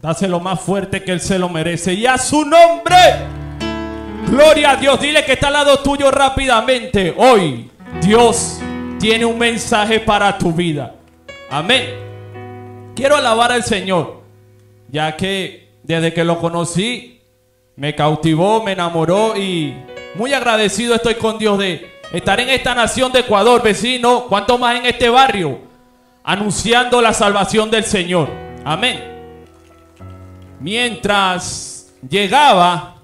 Dáselo más fuerte que Él se lo merece. Y a su nombre, gloria a Dios. Dile que está al lado tuyo rápidamente. Hoy Dios tiene un mensaje para tu vida. Amén. Quiero alabar al Señor, ya que desde que lo conocí me cautivó, me enamoró y muy agradecido estoy con Dios de estar en esta nación de Ecuador, vecino, cuanto más en este barrio, anunciando la salvación del Señor. Amén. Mientras llegaba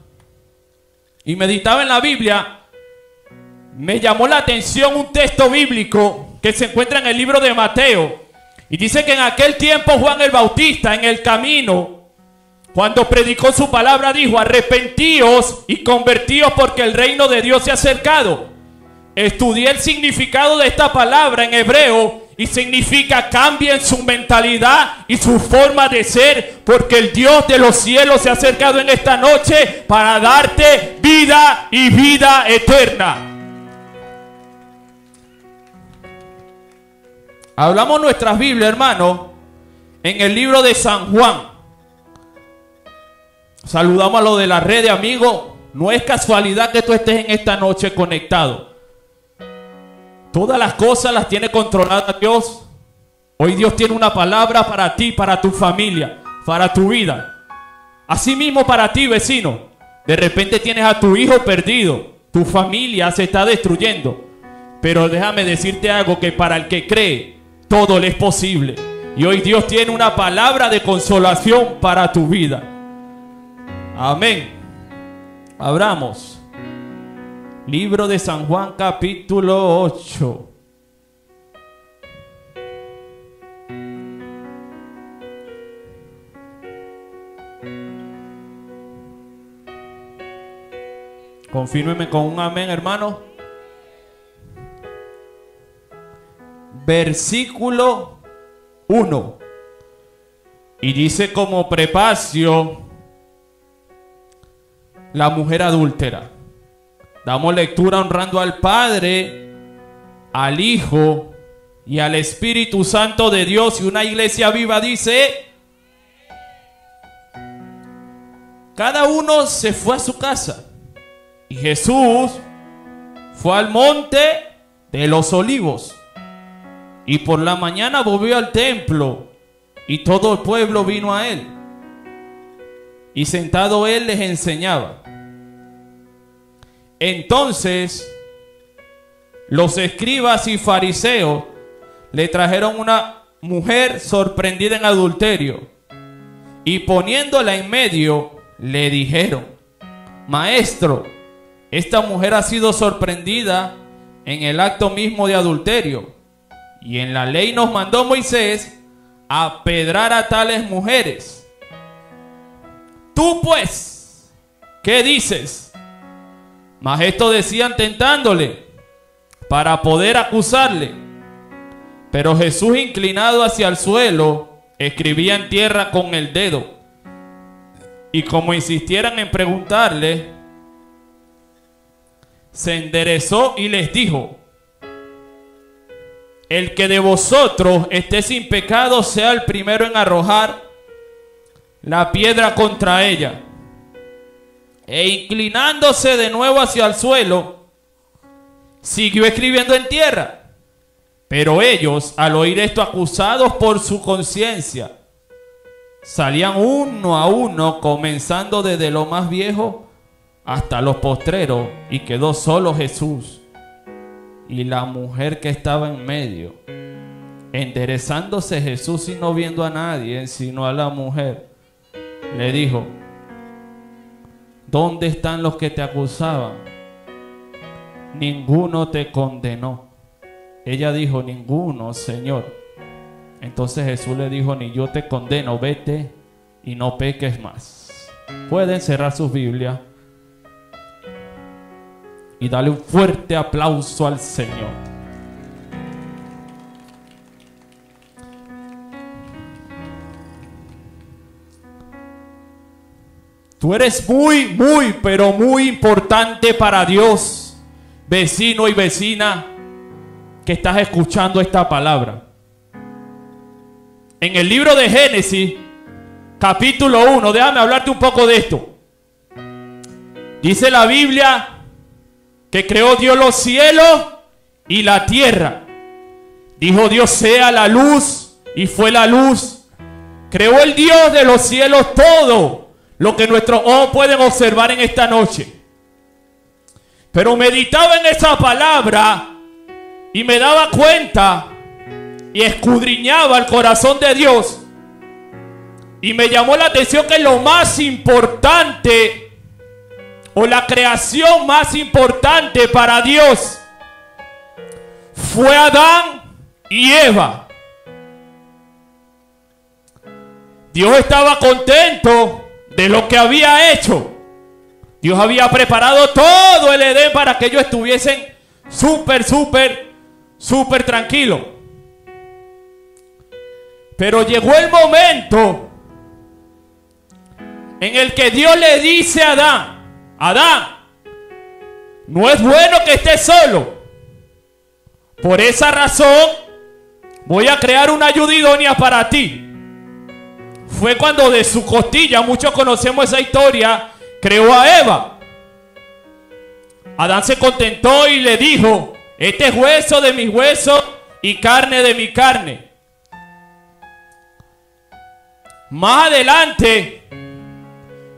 y meditaba en la Biblia, me llamó la atención un texto bíblico que se encuentra en el libro de Mateo. Y dice que en aquel tiempo Juan el Bautista, en el camino, cuando predicó su palabra, dijo: arrepentíos y convertíos porque el reino de Dios se ha acercado. Estudié el significado de esta palabra en hebreo y significa cambien su mentalidad y su forma de ser, porque el Dios de los cielos se ha acercado en esta noche para darte vida y vida eterna. Hablamos nuestras Biblias, hermano, en el libro de San Juan. Saludamos a los de la red de amigos. No es casualidad que tú estés en esta noche conectado. Todas las cosas las tiene controladas Dios. Hoy Dios tiene una palabra para ti, para tu familia, para tu vida. Asimismo para ti, vecino. De repente tienes a tu hijo perdido. Tu familia se está destruyendo. Pero déjame decirte algo, que para el que cree, todo le es posible. Y hoy Dios tiene una palabra de consolación para tu vida. Amén. Abramos. Libro de San Juan, capítulo 8. Confírmeme con un amén, hermano. Versículo 1. Y dice como prefacio: la mujer adúltera. Damos lectura honrando al Padre, al Hijo y al Espíritu Santo de Dios. Y una iglesia viva dice: cada uno se fue a su casa. Y Jesús fue al monte de los olivos. Y por la mañana volvió al templo. Y todo el pueblo vino a él. Y sentado él les enseñaba. Entonces los escribas y fariseos le trajeron una mujer sorprendida en adulterio, y poniéndola en medio le dijeron: Maestro, esta mujer ha sido sorprendida en el acto mismo de adulterio, y en la ley nos mandó Moisés apedrar a tales mujeres. Tú pues, ¿qué dices? Mas esto decían tentándole para poder acusarle. Pero Jesús, inclinado hacia el suelo, escribía en tierra con el dedo. Y como insistieran en preguntarle, se enderezó y les dijo: el que de vosotros esté sin pecado sea el primero en arrojar la piedra contra ella. E inclinándose de nuevo hacia el suelo, siguió escribiendo en tierra. Pero ellos, al oír esto, acusados por su conciencia, salían uno a uno, comenzando desde lo más viejo hasta los postreros, y quedó solo Jesús y la mujer que estaba en medio. Enderezándose Jesús y no viendo a nadie, sino a la mujer, le dijo: ¿dónde están los que te acusaban? Ninguno te condenó. Ella dijo: ninguno, Señor. Entonces Jesús le dijo: ni yo te condeno, vete y no peques más. Pueden cerrar sus Biblias y darle un fuerte aplauso al Señor. Tú eres muy, pero muy importante para Dios, vecino y vecina que estás escuchando esta palabra. En el libro de Génesis capítulo 1. Déjame hablarte un poco de esto. Dice la Biblia que creó Dios los cielos y la tierra. Dijo Dios: sea la luz, y fue la luz. Creó el Dios de los cielos todo lo que nuestros ojos pueden observar en esta noche. Pero meditaba en esa palabra y me daba cuenta y escudriñaba el corazón de Dios. Y me llamó la atención que lo más importante, o la creación más importante para Dios, fue Adán y Eva. Dios estaba contento de lo que había hecho. Dios había preparado todo el Edén para que ellos estuviesen súper tranquilos. Pero llegó el momento en el que Dios le dice a Adán: Adán, no es bueno que estés solo. Por esa razón voy a crear una ayuda idónea para ti. Fue cuando de su costilla, muchos conocemos esa historia, creó a Eva. Adán se contentó y le dijo: este es hueso de mis huesos y carne de mi carne. Más adelante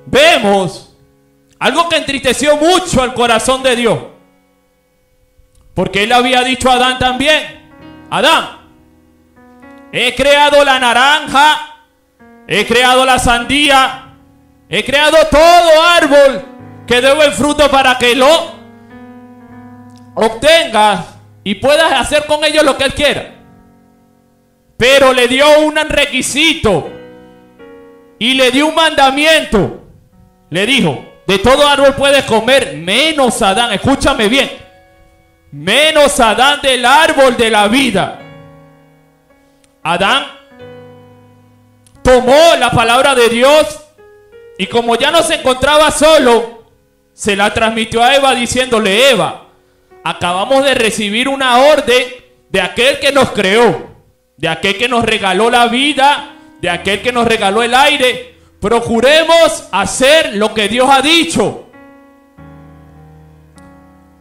vemos algo que entristeció mucho al corazón de Dios, porque él había dicho a Adán también: Adán, he creado la naranja, he creado la sandía, he creado todo árbol que dé buen fruto para que lo obtengas y puedas hacer con ellos lo que él quiera. Pero le dio un requisito y le dio un mandamiento. Le dijo: de todo árbol puedes comer, menos Adán, escúchame bien, menos Adán del árbol de la vida. Adán tomó la palabra de Dios y, como ya no se encontraba solo, se la transmitió a Eva diciéndole: Eva, acabamos de recibir una orden de aquel que nos creó, de aquel que nos regaló la vida, de aquel que nos regaló el aire. Procuremos hacer lo que Dios ha dicho.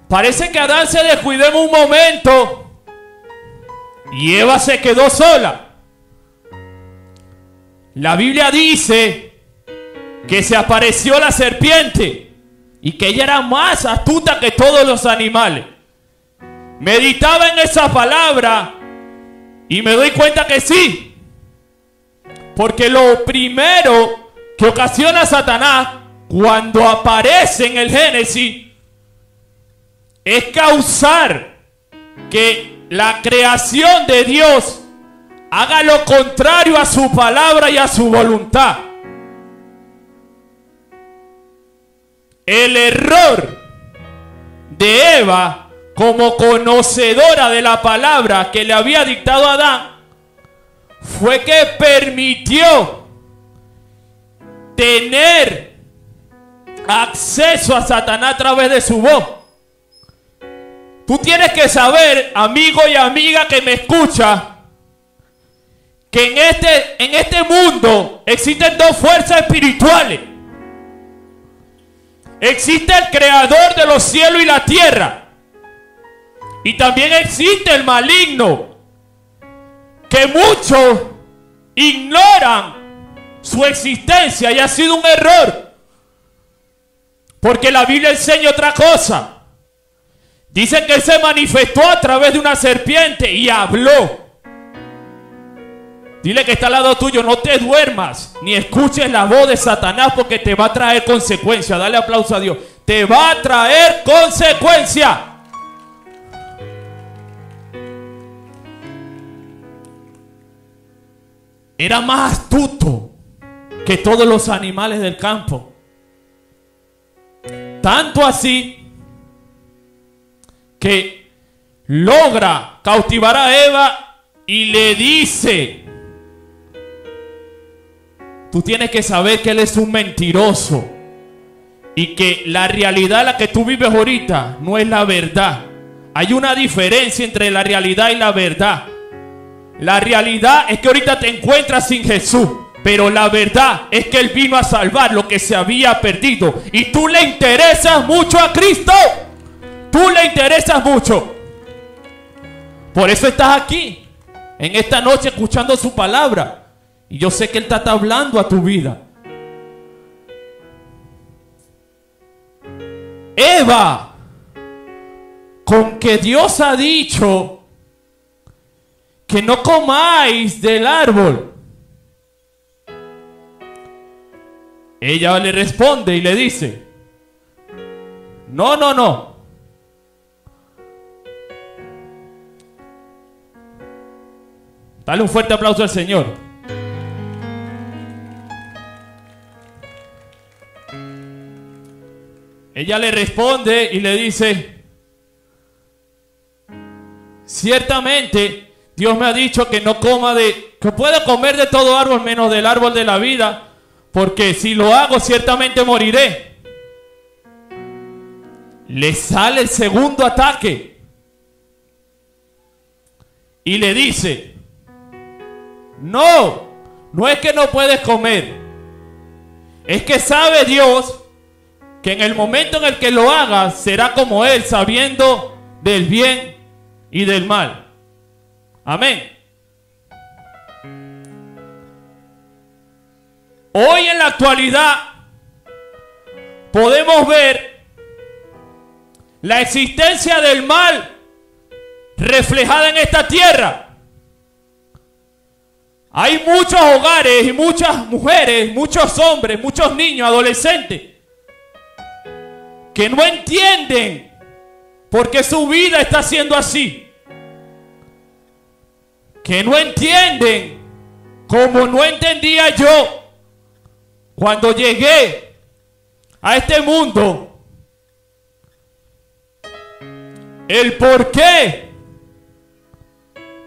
Parece que Adán se descuidó en un momento y Eva se quedó sola. La Biblia dice que se apareció la serpiente y que ella era más astuta que todos los animales. Meditaba en esa palabra y me doy cuenta que sí, porque lo primero que ocasiona Satanás cuando aparece en el Génesis es causar que la creación de Dios haga lo contrario a su palabra y a su voluntad. El error de Eva, como conocedora de la palabra que le había dictado a Adán, fue que permitió tener acceso a Satanás a través de su voz. Tú tienes que saber, amigo y amiga que me escucha, que en este mundo existen dos fuerzas espirituales. Existe el creador de los cielos y la tierra, y también existe el maligno, que muchos ignoran su existencia, y ha sido un error, porque la Biblia enseña otra cosa. Dice que él se manifestó a través de una serpiente y habló. Dile que está al lado tuyo: no te duermas ni escuches la voz de Satanás, porque te va a traer consecuencias. Dale aplauso a Dios. Te va a traer consecuencias. Era más astuto que todos los animales del campo. Tanto así que logra cautivar a Eva y le dice: tú tienes que saber que él es un mentiroso y que la realidad en la que tú vives ahorita no es la verdad. Hay una diferencia entre la realidad y la verdad. La realidad es que ahorita te encuentras sin Jesús. Pero la verdad es que Él vino a salvar lo que se había perdido. Y tú le interesas mucho a Cristo. Tú le interesas mucho. Por eso estás aquí, en esta noche, escuchando su palabra. Y yo sé que Él está hablando a tu vida. Eva, con que Dios ha dicho que no comáis del árbol, ella le responde y le dice: no, no, no. Dale un fuerte aplauso al Señor. Ella le responde y le dice: ciertamente Dios me ha dicho que no coma que pueda comer de todo árbol menos del árbol de la vida, porque si lo hago ciertamente moriré. Le sale el segundo ataque y le dice: no, no es que no puedes comer, es que sabe Dios que en el momento en el que lo hagas será como Él, sabiendo del bien y del mal. Amén. Hoy en la actualidad podemos ver la existencia del mal reflejada en esta tierra. Hay muchos hogares y muchas mujeres, muchos hombres, muchos niños, adolescentes que no entienden por qué su vida está siendo así. Que no entienden como no entendía yo cuando llegué a este mundo. El por qué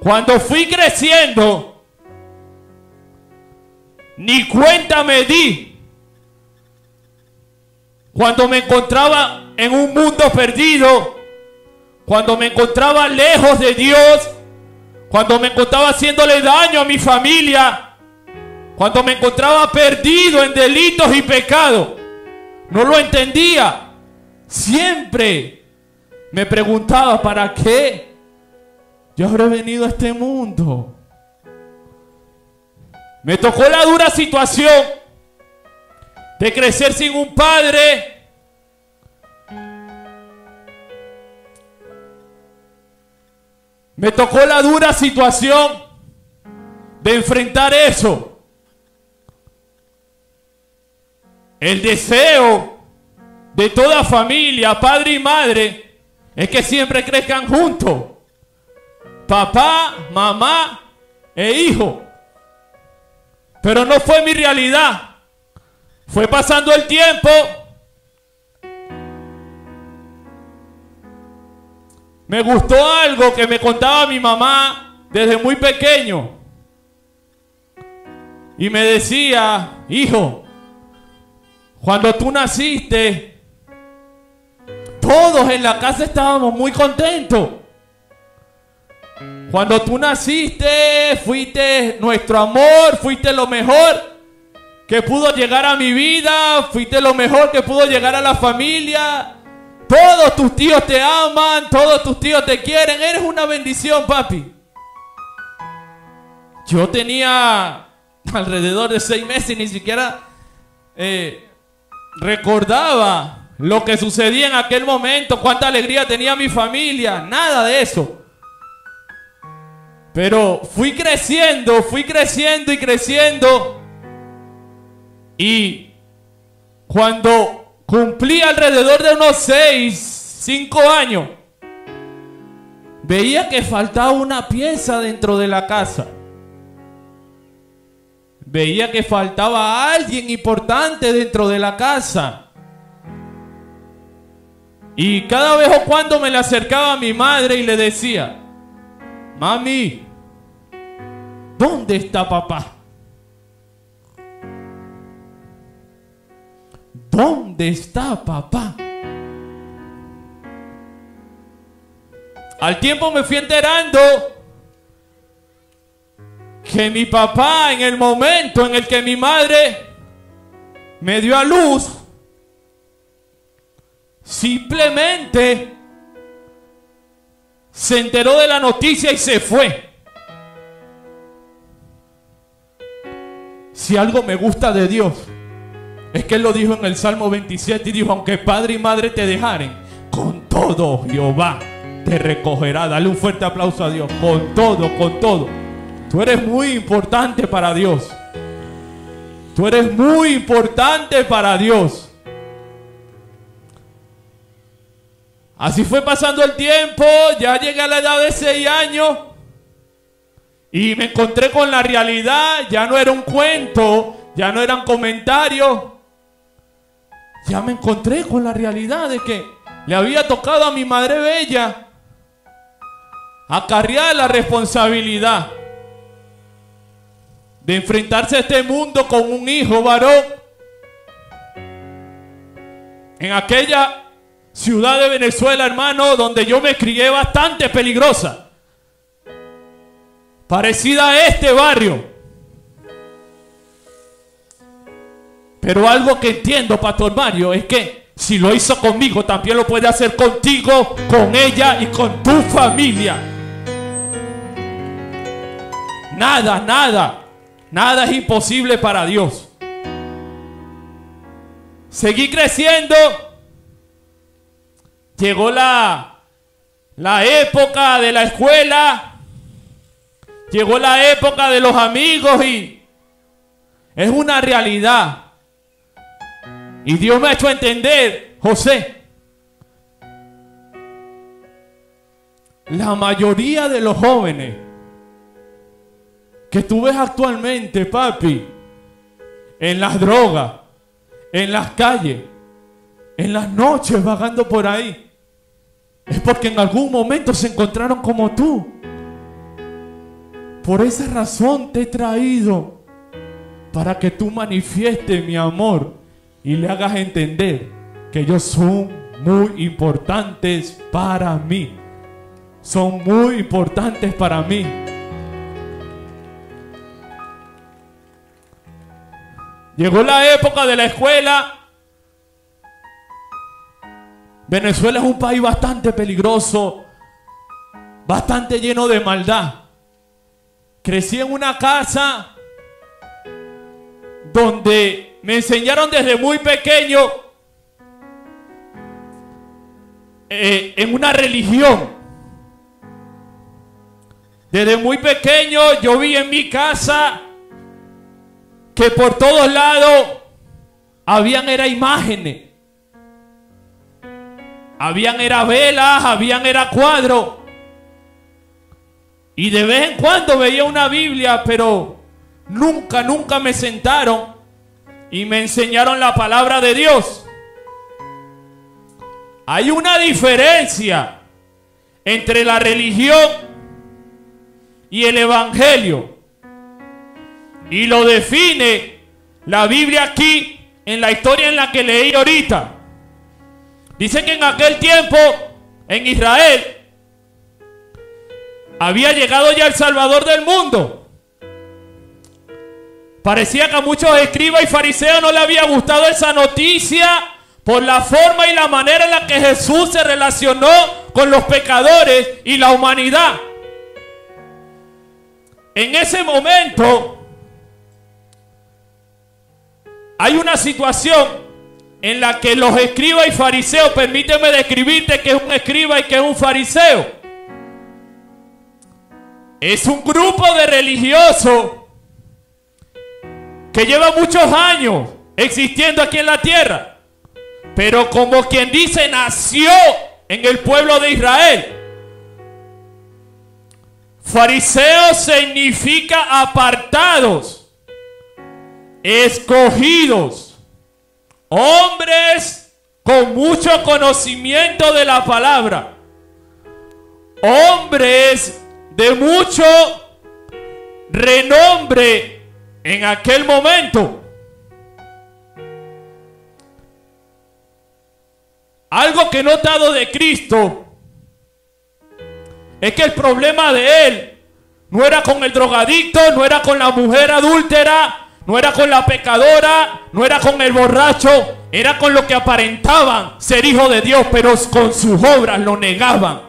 cuando fui creciendo ni cuenta me di. Cuando me encontraba en un mundo perdido, cuando me encontraba lejos de Dios, cuando me encontraba haciéndole daño a mi familia, cuando me encontraba perdido en delitos y pecados, no lo entendía. Siempre me preguntaba: ¿para qué yo habré venido a este mundo? Me tocó la dura situación de crecer sin un padre, me tocó la dura situación de enfrentar eso. El deseo de toda familia, padre y madre, es que siempre crezcan juntos, papá, mamá e hijo. Pero no fue mi realidad. Fue pasando el tiempo, me gustó algo que me contaba mi mamá desde muy pequeño. Y me decía: hijo, cuando tú naciste, todos en la casa estábamos muy contentos. Cuando tú naciste, fuiste nuestro amor, fuiste lo mejor que pudo llegar a mi vida, fuiste lo mejor que pudo llegar a la familia. Todos tus tíos te aman, todos tus tíos te quieren, eres una bendición, papi. Yo tenía alrededor de 6 meses y ni siquiera recordaba lo que sucedía en aquel momento, cuánta alegría tenía mi familia, nada de eso. Pero fui creciendo y creciendo. Y cuando cumplí alrededor de unos 5 años, veía que faltaba una pieza dentro de la casa. Veía que faltaba alguien importante dentro de la casa. Y cada vez o cuando me le acercaba a mi madre y le decía: mami, ¿dónde está papá? ¿Dónde está papá? Al tiempo me fui enterando que mi papá, en el momento en el que mi madre me dio a luz, simplemente se enteró de la noticia y se fue. Si algo me gusta de Dios, es que Él lo dijo en el Salmo 27 y dijo: aunque padre y madre te dejaren, con todo Jehová te recogerá. Dale un fuerte aplauso a Dios. Con todo, con todo. Tú eres muy importante para Dios. Tú eres muy importante para Dios. Así fue pasando el tiempo. Ya llegué a la edad de 6 años y me encontré con la realidad. Ya no era un cuento, ya no eran comentarios. Ya me encontré con la realidad de que le había tocado a mi madre bella acarrear la responsabilidad de enfrentarse a este mundo con un hijo varón en aquella ciudad de Venezuela, hermano, donde yo me crié, bastante peligrosa, parecida a este barrio. Pero algo que entiendo, Pastor Mario, es que si lo hizo conmigo, también lo puede hacer contigo, con ella y con tu familia. Nada es imposible para Dios. Seguí creciendo. Llegó la época de la escuela. Llegó la época de los amigos y es una realidad. Y Dios me ha hecho entender, José, la mayoría de los jóvenes que tú ves actualmente, papi, en las drogas, en las calles, en las noches vagando por ahí, es porque en algún momento se encontraron como tú. Por esa razón te he traído, para que tú manifiestes mi amor y le hagas entender que ellos son muy importantes para mí. Son muy importantes para mí. Llegó la época de la escuela. Venezuela es un país bastante peligroso, bastante lleno de maldad. Crecí en una casa donde me enseñaron desde muy pequeño en una religión. Desde muy pequeño yo vi en mi casa que por todos lados habían era imágenes, habían era velas, habían era cuadros. Y de vez en cuando veía una Biblia, pero nunca me sentaron y me enseñaron la palabra de Dios. Hay una diferencia entre la religión y el evangelio, y lo define la Biblia aquí en la historia en la que leí ahorita. Dice que en aquel tiempo en Israel había llegado ya el Salvador del mundo. Parecía que a muchos escribas y fariseos no les había gustado esa noticia por la forma y la manera en la que Jesús se relacionó con los pecadores y la humanidad. En ese momento hay una situación en la que los escribas y fariseos, permíteme describirte que es un escriba y que es un fariseo. Es un grupo de religiosos que lleva muchos años existiendo aquí en la tierra, pero como quien dice, nació en el pueblo de Israel. Fariseos significa apartados, escogidos, hombres con mucho conocimiento de la palabra, hombres de mucho renombre en aquel momento. Algo que he notado de Cristo es que el problema de Él no era con el drogadicto, no era con la mujer adúltera, no era con la pecadora, no era con el borracho, era con lo que aparentaban ser hijos de Dios, pero con sus obras lo negaban.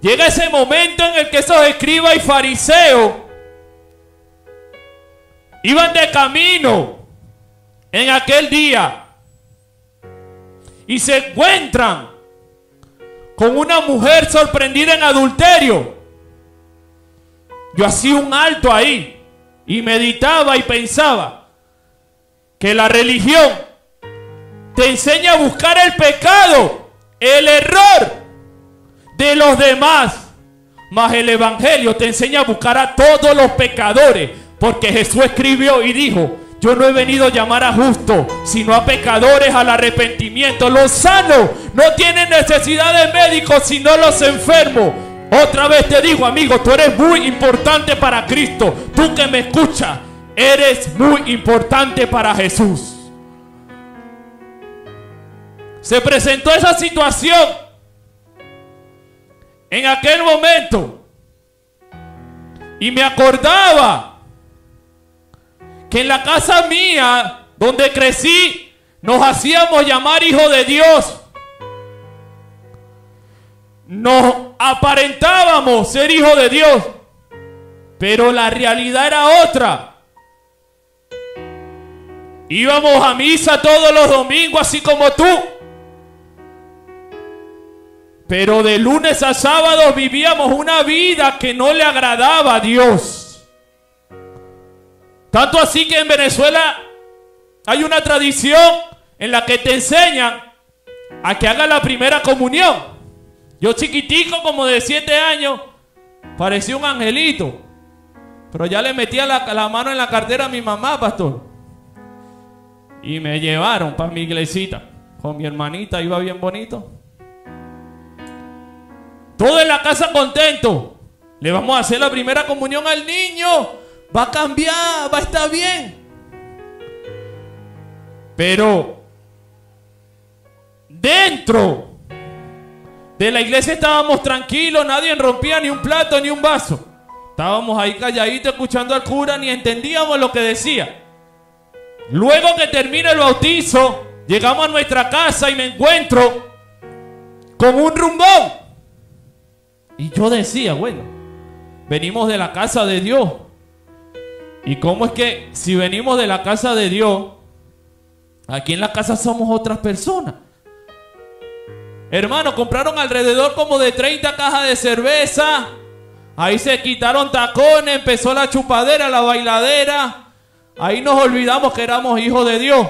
Llega ese momento en el que esos escribas y fariseos iban de camino en aquel día y se encuentran con una mujer sorprendida en adulterio. Yo hacía un alto ahí y meditaba y pensaba que la religión te enseña a buscar el pecado, el error de los demás, mas el evangelio te enseña a buscar a todos los pecadores, porque Jesús escribió y dijo: yo no he venido a llamar a justos, sino a pecadores al arrepentimiento. Los sanos no tienen necesidad de médicos, sino los enfermos. Otra vez te digo, amigo, tú eres muy importante para Cristo. Tú que me escuchas, eres muy importante para Jesús. Se presentó esa situación en aquel momento y me acordaba que en la casa mía donde crecí nos hacíamos llamar hijos de Dios. Nos aparentábamos ser hijos de Dios, pero la realidad era otra. Íbamos a misa todos los domingos, así como tú, pero de lunes a sábado vivíamos una vida que no le agradaba a Dios. Tanto así que en Venezuela hay una tradición en la que te enseñan a que hagas la primera comunión. Yo chiquitico, como de 7 años, parecía un angelito, pero ya le metía la mano en la cartera a mi mamá, pastor, y me llevaron para mi iglesita con mi hermanita. Iba bien bonito. Todo en la casa contento. Le vamos a hacer la primera comunión al niño. Va a cambiar, va a estar bien. Pero dentro de la iglesia estábamos tranquilos. Nadie rompía ni un plato ni un vaso. Estábamos ahí calladitos escuchando al cura. Ni entendíamos lo que decía. Luego que termina el bautizo, llegamos a nuestra casa y me encuentro con un rumbón. Y yo decía, bueno, venimos de la casa de Dios. ¿Y cómo es que si venimos de la casa de Dios, aquí en la casa somos otras personas? Hermano, compraron alrededor como de 30 cajas de cerveza. Ahí se quitaron tacones, empezó la chupadera, la bailadera. Ahí nos olvidamos que éramos hijos de Dios.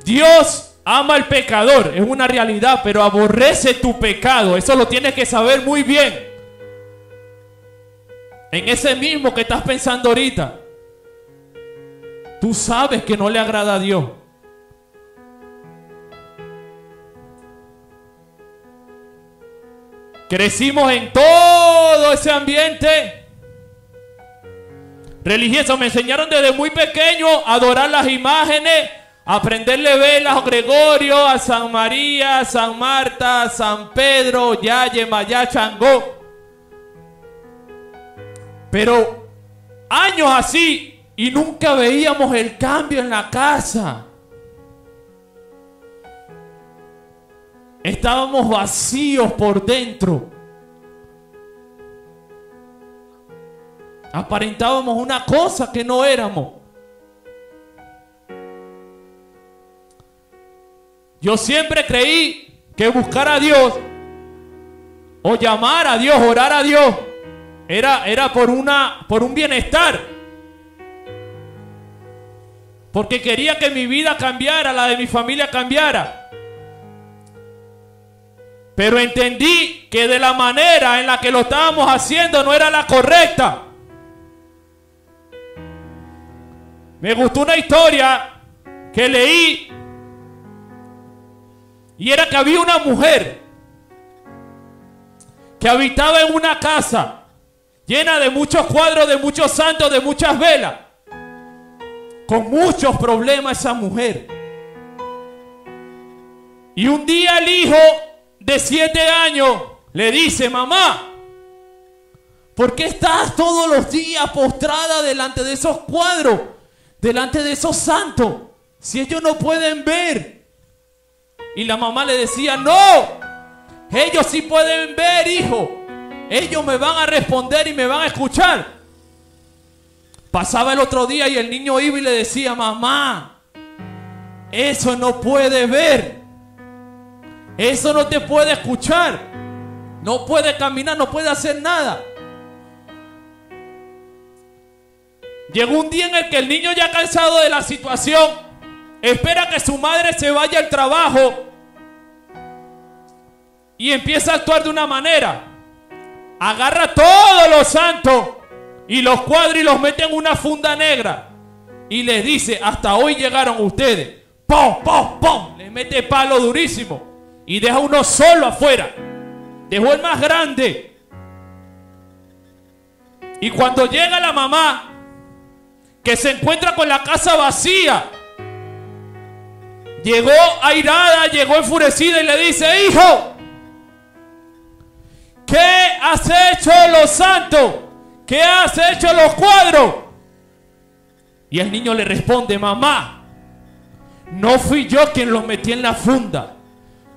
Dios ama al pecador, es una realidad, pero aborrece tu pecado. Eso lo tienes que saber muy bien. En ese mismo que estás pensando ahorita, tú sabes que no le agrada a Dios. Crecimos en todo ese ambiente religioso. Me enseñaron desde muy pequeño a adorar las imágenes, a prenderle velas a Gregorio, a San María, a San Marta, a San Pedro, Yaye, Mayá, Changó. Pero años así y nunca veíamos el cambio en la casa. Estábamos vacíos por dentro. Aparentábamos una cosa que no éramos. Yo siempre creí que buscar a Dios o llamar a Dios, orar a Dios, era por un bienestar. Porque quería que mi vida cambiara, la de mi familia cambiara. Pero entendí que de la manera en la que lo estábamos haciendo no era la correcta. Me gustó una historia que leí y era que había una mujer que habitaba en una casa llena de muchos cuadros, de muchos santos, de muchas velas, con muchos problemas esa mujer. Y un día el hijo de 7 años le dice: mamá, ¿por qué estás todos los días postrada delante de esos cuadros, delante de esos santos, si ellos no pueden ver? Y la mamá le decía: no, ellos sí pueden ver, hijo. Ellos me van a responder y me van a escuchar. Pasaba el otro día y el niño iba y le decía: mamá, eso no puede ver, eso no te puede escuchar, no puede caminar, no puede hacer nada. Llegó un día en el que el niño, ya cansado de la situación, espera que su madre se vaya al trabajo y empieza a actuar de una manera. Agarra todos los santos y los cuadros y los mete en una funda negra y les dice: hasta hoy llegaron ustedes. ¡Pum, pum, pum! Le mete palo durísimo y deja uno solo afuera. Dejó el más grande. Y cuando llega la mamá, que se encuentra con la casa vacía, llegó airada, llegó enfurecida y le dice: hijo, ¿qué has hecho los santos? ¿Qué has hecho los cuadros? Y el niño le responde: mamá, no fui yo quien los metí en la funda,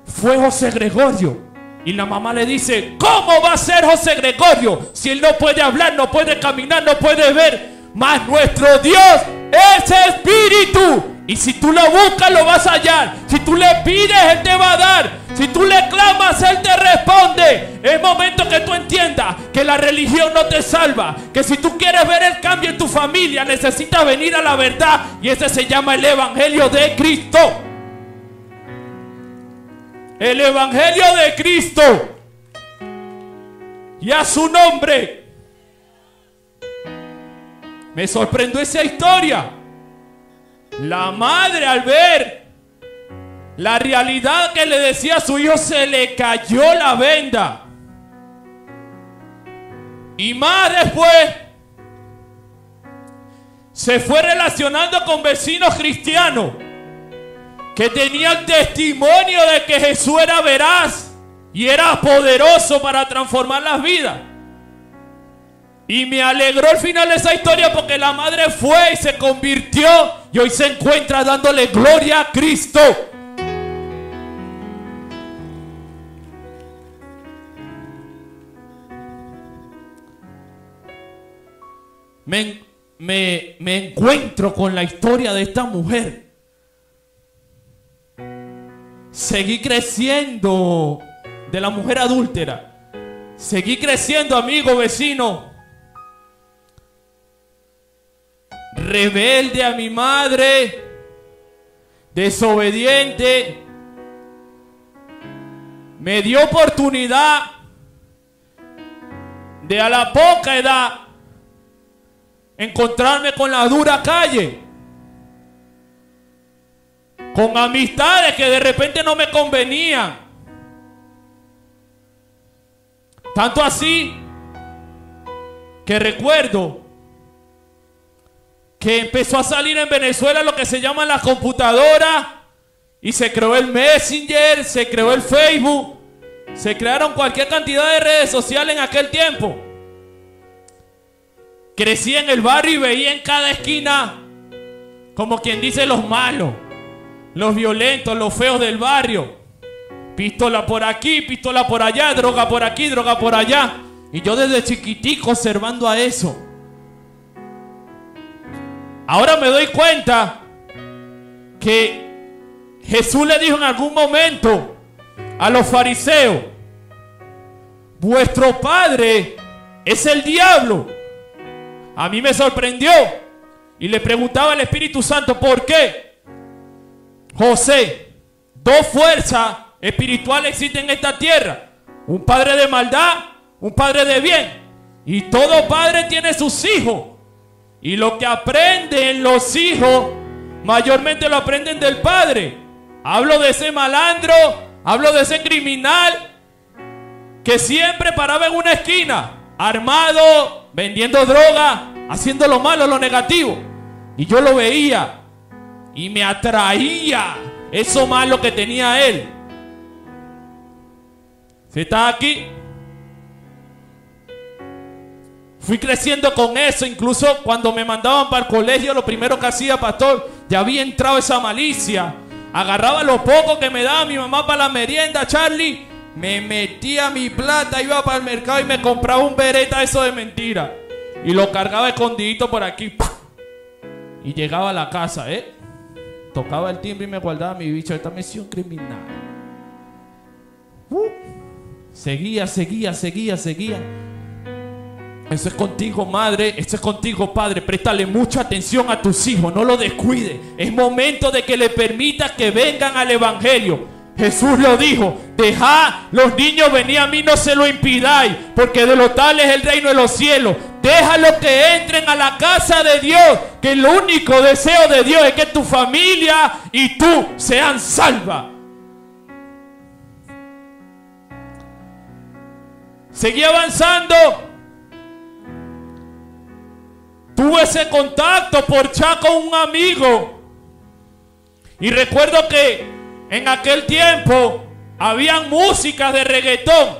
fue José Gregorio. Y la mamá le dice: ¿cómo va a ser José Gregorio si él no puede hablar, no puede caminar, no puede ver? Mas nuestro Dios es espíritu, y si tú lo buscas lo vas a hallar. Si tú le pides, Él te va a dar. Si tú le clamas, Él te responde. Es momento que tú entiendas que la religión no te salva, que si tú quieres ver el cambio en tu familia, necesitas venir a la verdad, y ese se llama el Evangelio de Cristo. El Evangelio de Cristo. Y a su nombre. Me sorprendió esa historia. La madre, al ver la realidad que le decía a su hijo, se le cayó la venda. Y más después se fue relacionando con vecinos cristianos que tenían testimonio de que Jesús era veraz y era poderoso para transformar las vidas. Y me alegró el final de esa historia, porque la madre fue y se convirtió y hoy se encuentra dándole gloria a Cristo. Me encuentro con la historia de esta mujer. Seguí creciendo de la mujer adúltera. Seguí creciendo, amigo, vecino. Rebelde a mi madre, desobediente. Me dio oportunidad de, a la poca edad, encontrarme con la dura calle, con amistades que de repente no me convenían. Tanto así que recuerdo que empezó a salir en Venezuela lo que se llama la computadora, y se creó el Messenger, se creó el Facebook, se crearon cualquier cantidad de redes sociales en aquel tiempo. Crecí en el barrio y veía en cada esquina, como quien dice, los malos, los violentos, los feos del barrio. Pistola por aquí, pistola por allá, droga por aquí, droga por allá. Y yo desde chiquitico observando a eso. Ahora me doy cuenta que Jesús le dijo en algún momento a los fariseos: vuestro padre es el diablo. A mí me sorprendió y le preguntaba al Espíritu Santo: ¿por qué? José, dos fuerzas espirituales existen en esta tierra: un padre de maldad, un padre de bien. Y todo padre tiene sus hijos. Y lo que aprenden los hijos, mayormente lo aprenden del padre. Hablo de ese malandro, hablo de ese criminal que siempre paraba en una esquina, armado, vendiendo droga, haciendo lo malo, lo negativo. Y yo lo veía y me atraía eso malo que tenía él. ¿Sí estás aquí? Fui creciendo con eso. Incluso cuando me mandaban para el colegio, lo primero que hacía, pastor, ya había entrado esa malicia. Agarraba lo poco que me daba mi mamá para la merienda, Charlie. Me metía mi plata, iba para el mercado y me compraba un Beretta, eso de mentira. Y lo cargaba escondidito por aquí. ¡Pah! Y llegaba a la casa, tocaba el timbre y me guardaba mi bicho. Esta misión criminal. Seguía. Eso es contigo, madre. Eso es contigo, padre. Préstale mucha atención a tus hijos. No lo descuides. Es momento de que le permitas que vengan al evangelio. Jesús lo dijo: dejad los niños venir a mí, no se lo impidáis, porque de lo tal es el reino de los cielos. Déjalos que entren a la casa de Dios, que el único deseo de Dios es que tu familia y tú sean salvas. Seguí avanzando. Tuve ese contacto por chat con un amigo. Y recuerdo que en aquel tiempo habían músicas de reggaetón.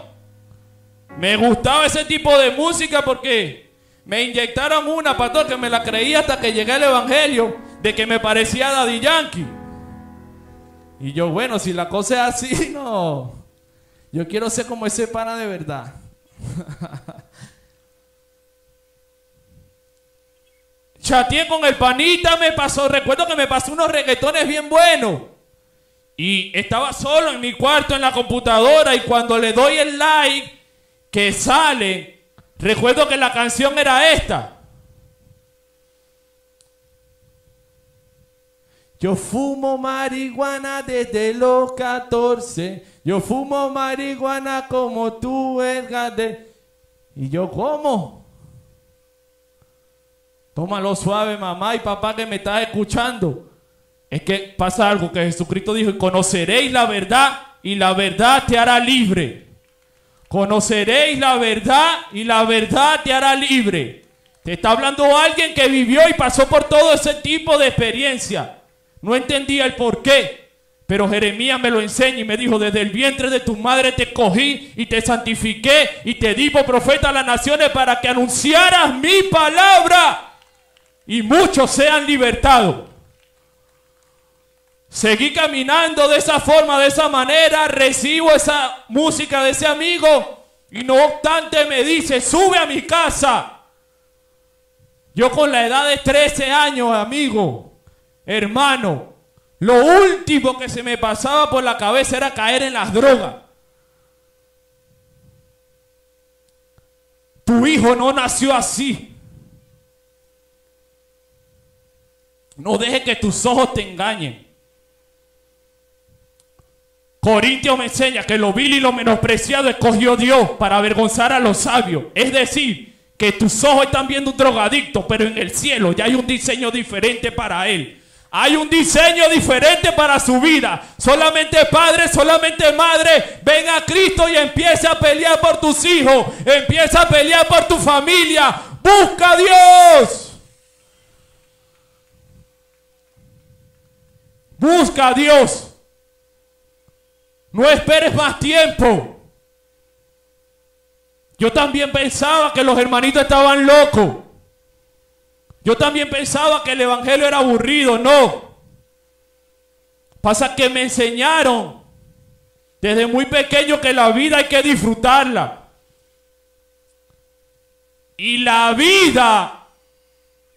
Me gustaba ese tipo de música porque me inyectaron una, pastor, que me la creí hasta que llegué al evangelio, de que me parecía Daddy Yankee. Y yo, bueno, si la cosa es así, no. Yo quiero ser como ese pana de verdad. Chateé con el panita, recuerdo que me pasó unos reggaetones bien buenos. Y estaba solo en mi cuarto en la computadora, y cuando le doy el like que sale, recuerdo que la canción era esta. Yo fumo marihuana desde los 14. Yo fumo marihuana como tú, Edgar. Y yo, ¿cómo? Tómalo suave, mamá y papá que me estás escuchando. Es que pasa algo que Jesucristo dijo: y conoceréis la verdad, y la verdad te hará libre. Conoceréis la verdad, y la verdad te hará libre. Te está hablando alguien que vivió y pasó por todo ese tipo de experiencia. No entendía el por qué, pero Jeremías me lo enseña y me dijo: desde el vientre de tu madre te cogí y te santifiqué y te di por profeta a las naciones para que anunciaras mi palabra y muchos sean libertados. Seguí caminando de esa forma, de esa manera. Recibo esa música de ese amigo y no obstante me dice: sube a mi casa. Yo con la edad de 13 años, amigo, hermano, lo último que se me pasaba por la cabeza era caer en las drogas. Tu hijo no nació así. No dejes que tus ojos te engañen. Corintios me enseña que lo vil y lo menospreciado escogió Dios para avergonzar a los sabios. Es decir, que tus ojos están viendo un drogadicto, pero en el cielo ya hay un diseño diferente para él. Hay un diseño diferente para su vida. Solamente padre, solamente madre, ven a Cristo y empieza a pelear por tus hijos. Empieza a pelear por tu familia. Busca a Dios. Busca a Dios. No esperes más tiempo. Yo también pensaba que los hermanitos estaban locos. Yo también pensaba que el evangelio era aburrido. No. Pasa que me enseñaron desde muy pequeño que la vida hay que disfrutarla. Y la vida,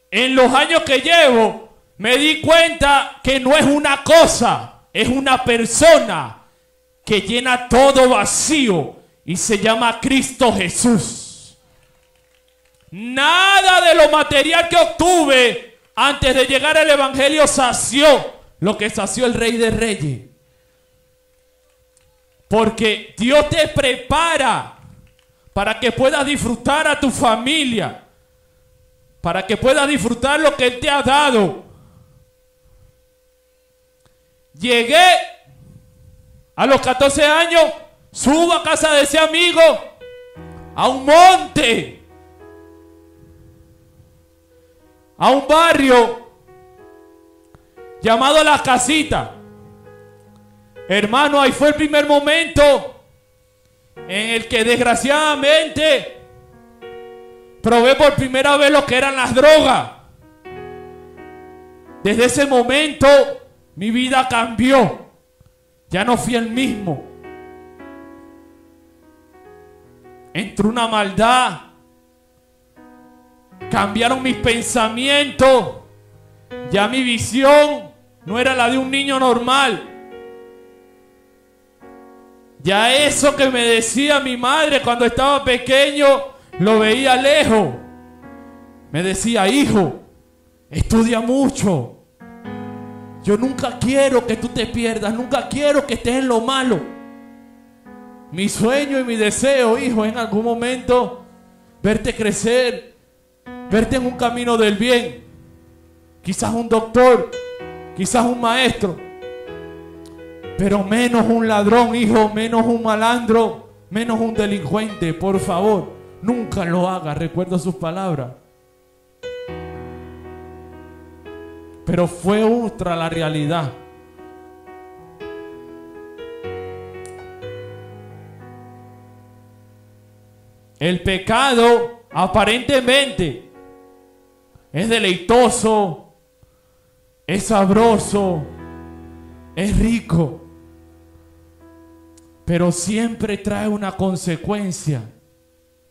en los años que llevo, me di cuenta que no es una cosa, es una persona que llena todo vacío y se llama Cristo Jesús. Nada de lo material que obtuve antes de llegar al evangelio sació lo que sació el Rey de Reyes. Porque Dios te prepara para que puedas disfrutar a tu familia, para que puedas disfrutar lo que Él te ha dado. Llegué a los 14 años, subo a casa de ese amigo, a un monte, a un barrio llamado Las Casitas. Hermano, ahí fue el primer momento en el que desgraciadamente probé por primera vez lo que eran las drogas. Desde ese momento mi vida cambió. Ya no fui el mismo. Entró una maldad. Cambiaron mis pensamientos. Ya mi visión no era la de un niño normal. Ya eso que me decía mi madre cuando estaba pequeño, lo veía lejos. Me decía: hijo, estudia mucho. Yo nunca quiero que tú te pierdas, nunca quiero que estés en lo malo. Mi sueño y mi deseo, hijo, en algún momento verte crecer, verte en un camino del bien. Quizás un doctor, quizás un maestro, pero menos un ladrón, hijo, menos un malandro, menos un delincuente. Por favor, nunca lo haga. Recuerdo sus palabras. Pero fue ultra la realidad. El pecado aparentemente es deleitoso, es sabroso, es rico, pero siempre trae una consecuencia.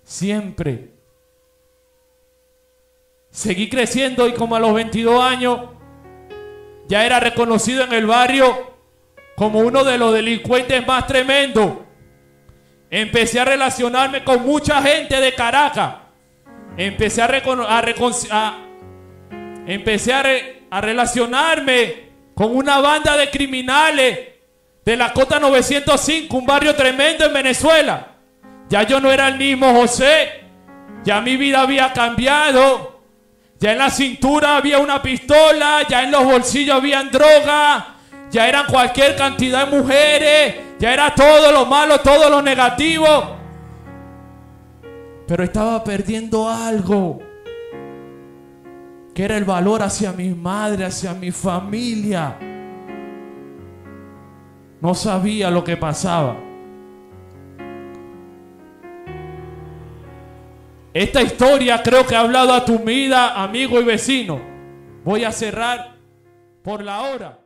Siempre. Seguí creciendo y como a los 22 años ya era reconocido en el barrio como uno de los delincuentes más tremendos. Empecé a relacionarme con mucha gente de Caracas. Empecé a relacionarme con una banda de criminales de la Cota 905, un barrio tremendo en Venezuela. Ya yo no era el mismo José. Ya mi vida había cambiado. Ya en la cintura había una pistola, ya en los bolsillos habían drogas, ya eran cualquier cantidad de mujeres, ya era todo lo malo, todo lo negativo. Pero estaba perdiendo algo, que era el valor hacia mi madre, hacia mi familia. No sabía lo que pasaba. Esta historia creo que ha hablado a tu vida, amigo y vecino. Voy a cerrar por la hora.